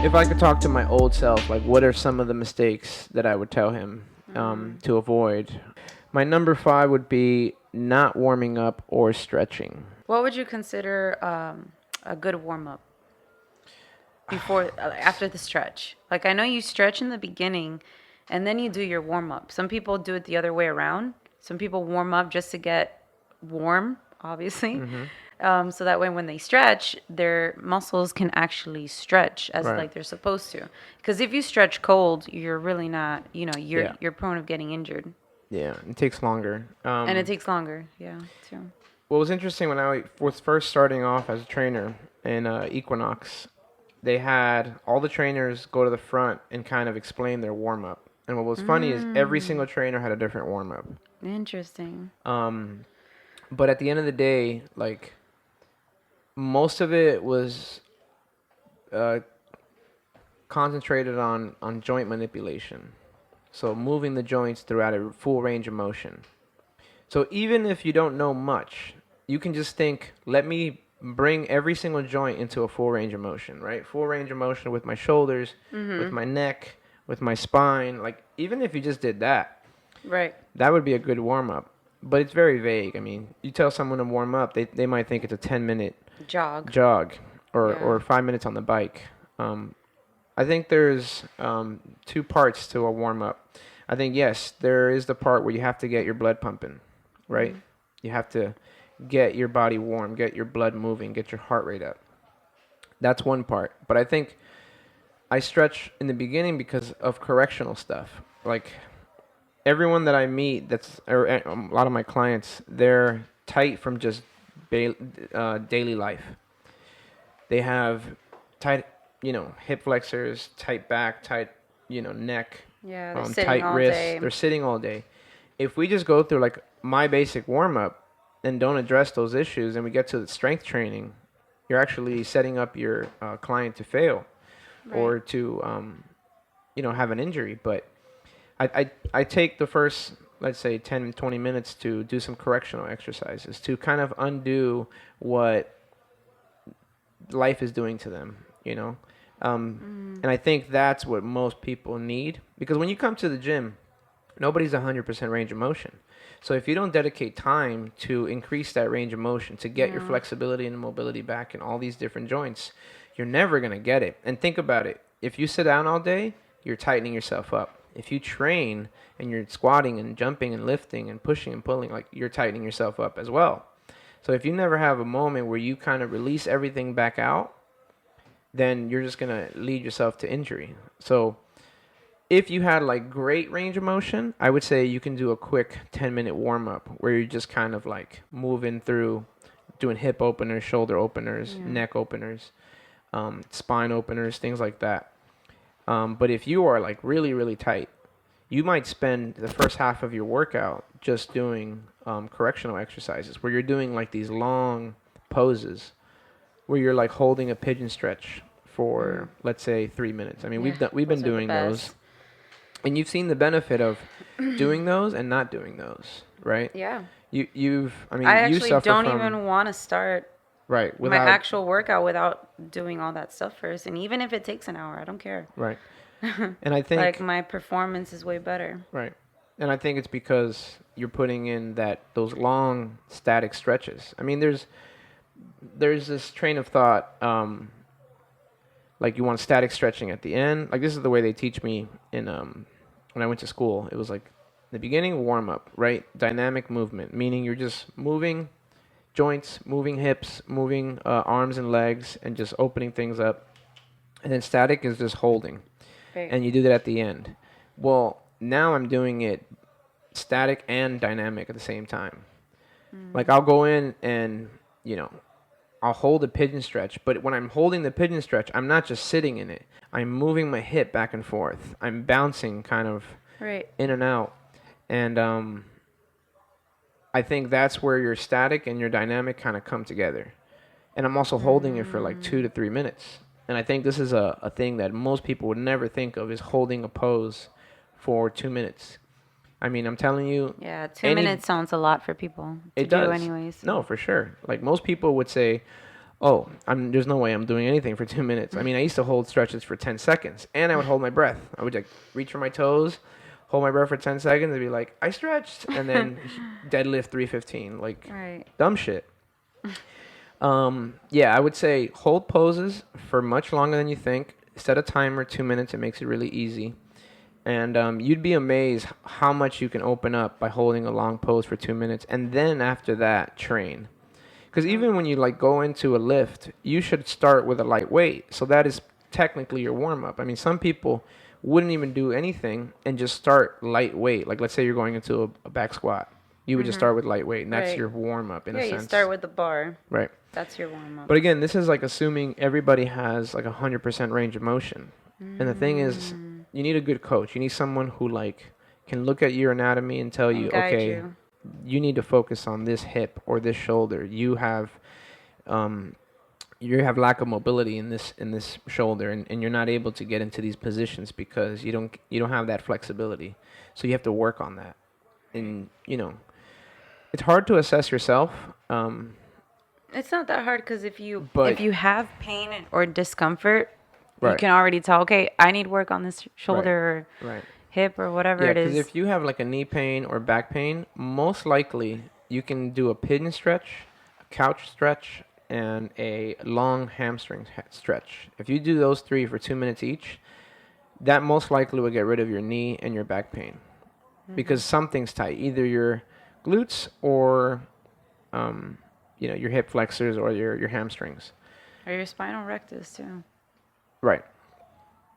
if I could talk to my old self, like what are some of the mistakes that I would tell him to avoid? My number 5 would be not warming up or stretching. What would you consider a good warm up before after the stretch? Like I know you stretch in the beginning, and then you do your warm up. Some people do it the other way around. Some people warm up just to get warm, obviously. Mm-hmm. So that way when they stretch, their muscles can actually stretch as Right. like they're supposed to. Because if you stretch cold, you're really not, Yeah. you're prone of getting injured. Yeah. It takes longer. And it takes longer, yeah, too. What was interesting when I was first starting off as a trainer in Equinox, they had all the trainers go to the front and kind of explain their warm up. And what was funny is every single trainer had a different warm up. Interesting. But at the end of the day, like most of it was uh, concentrated on joint manipulation. So moving the joints throughout a full range of motion. So even if you don't know much, you can just think, let me bring every single joint into a full range of motion, right? Full range of motion with my shoulders, with my neck, with my spine. Like even if you just did that, Right. that would be a good warm up. But it's very vague. I mean, you tell someone to warm up, they might think it's a 10-minute Jog. jog Yeah. or 5 minutes on the bike. I think there's two parts to a warm up. I think, yes, there is the part where you have to get your blood pumping, right? You have to get your body warm, get your blood moving, get your heart rate up. That's one part. But I think I stretch in the beginning because of correctional stuff. Like everyone that I meet, a lot of my clients, they're tight from just daily life. They have tight, hip flexors, tight back, tight, neck, Yeah, they're sitting tight all wrists. day. They're sitting all day. If we just go through like my basic warm up and don't address those issues, and we get to the strength training, you're actually setting up your client to fail Right. or to, have an injury. But I take the first, let's say, 10, 20 minutes to do some correctional exercises to kind of undo what life is doing to them. And I think that's what most people need because when you come to the gym, nobody's 100% range of motion. So if you don't dedicate time to increase that range of motion, to get your flexibility and mobility back in all these different joints, you're never going to get it. And think about it. If you sit down all day, you're tightening yourself up. If you train and you're squatting and jumping and lifting and pushing and pulling, like you're tightening yourself up as well. So if you never have a moment where you kind of release everything back out, then you're just going to lead yourself to injury. So if you had like great range of motion, I would say you can do a quick 10-minute warm up where you're just kind of like moving through, doing hip openers, shoulder openers, neck openers, spine openers, things like that. But if you are like really, really tight, you might spend the first half of your workout just doing correctional exercises where you're doing like these long poses where you're like holding a pigeon stretch for let's say 3 minutes. I mean, Yeah, we've been those are the doing those, best. and you've seen the benefit of doing those and not doing those, right? Yeah. I mean, I you actually suffer don't from even want to start right my without actual workout without doing all that stuff first. And even if it takes an hour, I don't care. right, and I think Like my performance is way better. right, and I think it's because you're putting in those long static stretches. I mean, there's this train of thought. Like you want static stretching at the end. Like this is the way they teach me in when I went to school. It was like the beginning warm up, right? Dynamic movement, meaning you're just moving joints, moving hips, moving arms and legs, and just opening things up. And then static is just holding, Right. and you do that at the end. Well, now I'm doing it static and dynamic at the same time. Like I'll go in and you know I'll hold a pigeon stretch, but when I'm holding the pigeon stretch, I'm not just sitting in it. I'm moving my hip back and forth. I'm bouncing kind of Right. in and out. And I think that's where your static and your dynamic kind of come together. And I'm also holding it for like 2 to 3 minutes. And I think this is a thing that most people would never think of is holding a pose for 2 minutes. I mean, I'm telling you, Yeah, 2 minutes sounds a lot for people to it do does. anyways. No, for sure. Like most people would say, there's no way I'm doing anything for 2 minutes. I mean, I used to hold stretches for 10 seconds, and I would hold my breath. I would like reach for my toes, hold my breath for 10 seconds, and be like, I stretched, and then deadlift 315, like Right. dumb shit. Yeah, I would say hold poses for much longer than you think. Set a timer, 2 minutes. It makes it really easy. And you'd be amazed how much you can open up by holding a long pose for 2 minutes, and then after that, train. Because even when you like go into a lift, you should start with a light weight. So that is technically your warm up. I mean, some people wouldn't even do anything and just start lightweight. Like let's say you're going into a back squat, you would just Mhm. start with lightweight, and that's Right. your warm up in Yeah, a you sense. start with the bar. Right. That's your warm up. But again, this is like assuming everybody has like 100% range of motion. And the thing is, Mm. you need a good coach. You need someone who like can look at your anatomy and tell you, And guide okay, you. you need to focus on this hip or this shoulder. Um, you have lack of mobility in this shoulder, and you're not able to get into these positions because you don't have that flexibility. So you have to work on that. And it's hard to assess yourself. It's not that hard because if you But have pain or discomfort, you right, can already tell. Okay, I need work on this right, shoulder or right. hip or whatever Yeah, it because is. if you have like a knee pain or back pain, most likely you can do a pigeon stretch, a couch stretch, and a long hamstring stretch. If you do those three for 2 minutes each, that most likely will get rid of your knee and your back pain Hmm. because something's tight, either your glutes or um, your hip flexors or your hamstrings. Or your spinal rectus too. Right.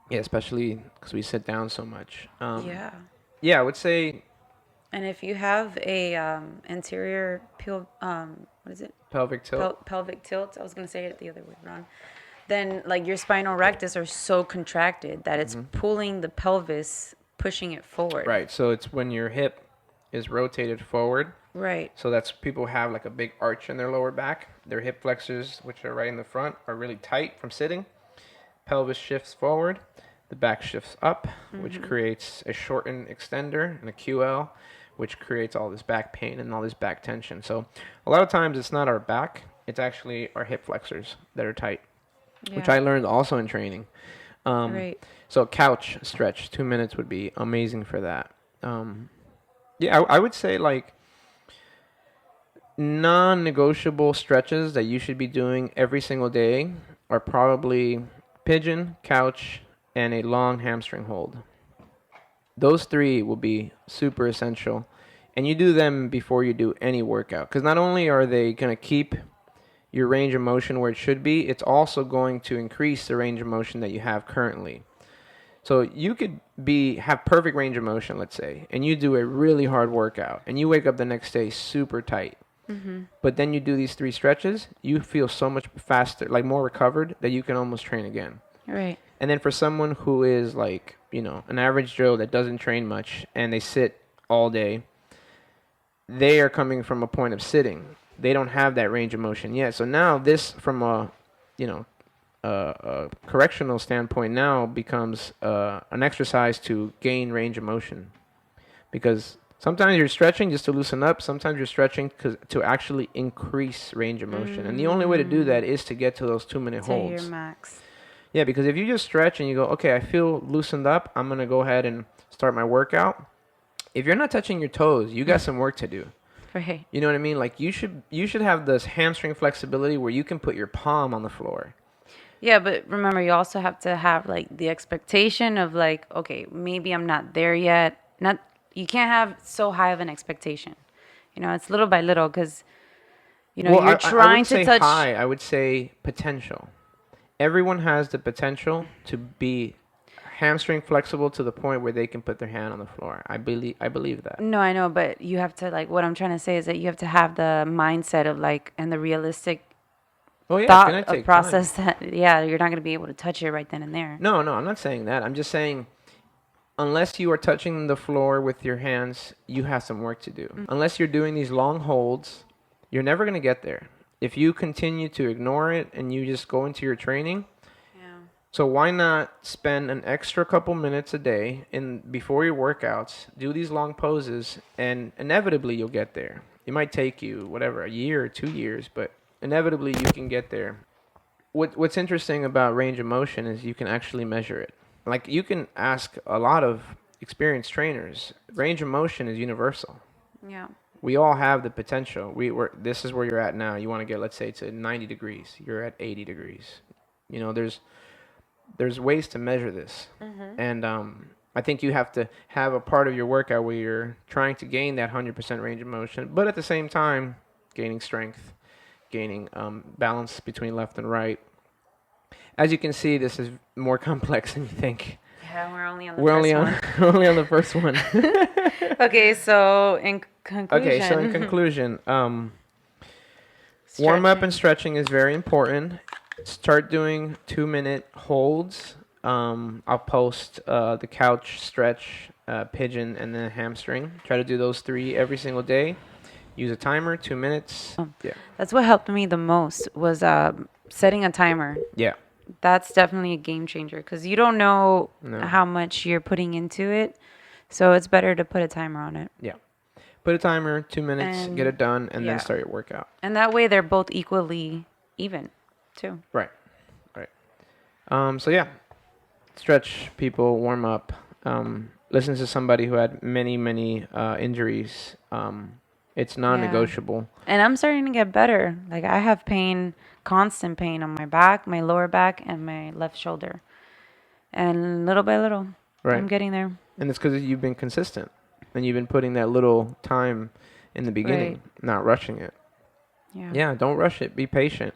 Yeah, especially because we sit down so much. Yeah. Yeah, I would say And if you have a anterior what is it? pelvic tilt. Pelvic tilt. I was gonna say it the other way around. Then like your spinal rectus are so contracted that it's Hmm. pulling the pelvis, pushing it forward. Right. So it's when your hip is rotated forward. Right. So that's people have like a big arch in their lower back. Their hip flexors, which are right in the front, are really tight from sitting. Pelvis shifts forward. The back shifts up, which Hmm. creates a shortened extender and a QL, which creates all this back pain and all this back tension. So a lot of times it's not our back, it's actually our hip flexors that are tight, which Yeah. I learned also in training. Um, Right. so couch stretch, 2 minutes would be amazing for that. Yeah, I would say like non-negotiable stretches that you should be doing every single day are probably pigeon, couch, and a long hamstring hold. Those three will be super essential. And you do them before you do any workout. Because not only are they going to keep your range of motion where it should be, it's also going to increase the range of motion that you have currently. So you could have perfect range of motion, let's say, and you do a really hard workout, and you wake up the next day super tight. Hmm. But then you do these three stretches, you feel so much faster, like more recovered, that you can almost train again. Right. And then for someone who is like, an average Joe that doesn't train much and they sit all day, they are coming from a point of sitting. They don't have that range of motion yet. So now this, from you know, a correctional standpoint, now becomes an exercise to gain range of motion. Because sometimes you're stretching just to loosen up. Sometimes you're stretching to actually increase range of motion. And the only way to do Mm. that is to get to those 2 minute To your holds. max. Yeah, because if you just stretch and you go, okay, I feel loosened up, I'm gonna go ahead and start my workout. If you're not touching your toes, you got some work to do. Right. You know what I mean? Like you should have this hamstring flexibility where you can put your palm on the floor. Yeah, but remember, you also have to have like the expectation of like, okay, maybe I'm not there yet. Not you can't have so high of an expectation. It's little by little because Well, you're I trying wouldn't to say touch. high. I would say potential. Everyone has the potential to be hamstring flexible to the point where they can put their hand on the floor. I believe that. No, I know, but you have to like what I'm trying to say is that you have to have the mindset of like and the realistic Oh yeah, it's thought gonna of take time. process that yeah, you're not going to be able to touch it right then and there. No, no, I'm not saying that. I'm just saying unless you are touching the floor with your hands, you have some work to do. Unless you're doing these long holds, you're never going to get there. If you continue to ignore it and you just go into your training, Yeah. so why not spend an extra couple minutes a day in before your workouts, do these long poses, and inevitably you'll get there. It might take you whatever, a year or 2 years, but inevitably you can get there. what's interesting about range of motion is you can actually measure it. Like you can ask a lot of experienced trainers. Range of motion is universal. Yeah. We all have the potential. This is where you're at now. You want to get, let's say, to 90 degrees. You're at 80 degrees. There's ways to measure this, and I think you have to have a part of your workout where you're trying to gain that 100% range of motion, but at the same time, gaining strength, gaining balance between left and right. As you can see, this is more complex than you think. Yeah, we're only on the We're first only on one. we're only on the first one. Okay, so in conclusion. Okay, so in conclusion, warm up and Stretching. stretching is very important. Start doing 2-minute holds. I'll post the couch stretch, pigeon, and then hamstring. Try to do those 3 every single day. Use a timer, 2 minutes. Yeah. That's what helped me the most was setting a timer. Yeah. That's definitely a game changer because you don't know No. how much you're putting into it. So it's better to put a timer on it. Yeah. Put a timer, 2 minutes, get it done, and yeah. then start your workout. And that way they're both equally even, too. Right. Right. So yeah, stretch, people, warm up. Listen to somebody who had many injuries. It's non-negotiable. And I'm starting to get better. Like I have pain, constant pain on my back, my lower back, and my left shoulder. And little by little, Right. I'm getting there. And it's because you've been consistent, and you've been putting that little time in the beginning, not rushing it. Yeah. Yeah, don't rush it. Be patient.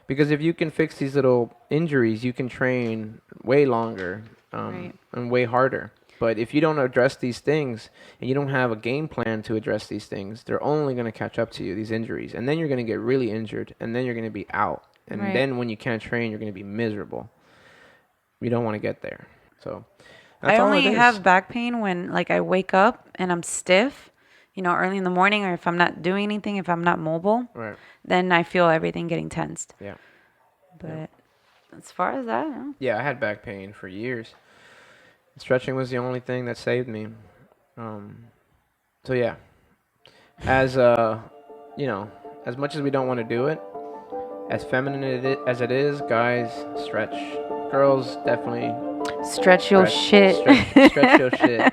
Because if you can fix these little injuries, you can train way longer and way harder. But if you don't address these things and you don't have a game plan to address these things, they're only going to catch up to you, these injuries. And then you're going to get really injured, and then you're going to be out. And then when you can't train, you're going to be miserable. You don't want to get there. So that's I all only it is. have back pain when like I wake up and I'm stiff, early in the morning, or if I'm not doing anything, if I'm not mobile, Right. then I feel everything getting tensed. Yeah. But as far as that, no. Yeah, I had back pain for years. Stretching was the only thing that saved me. So yeah, as as much as we don't want to do it, as feminine as it is, guys, stretch. Girls definitely Stretch your shit. Stretch your shit.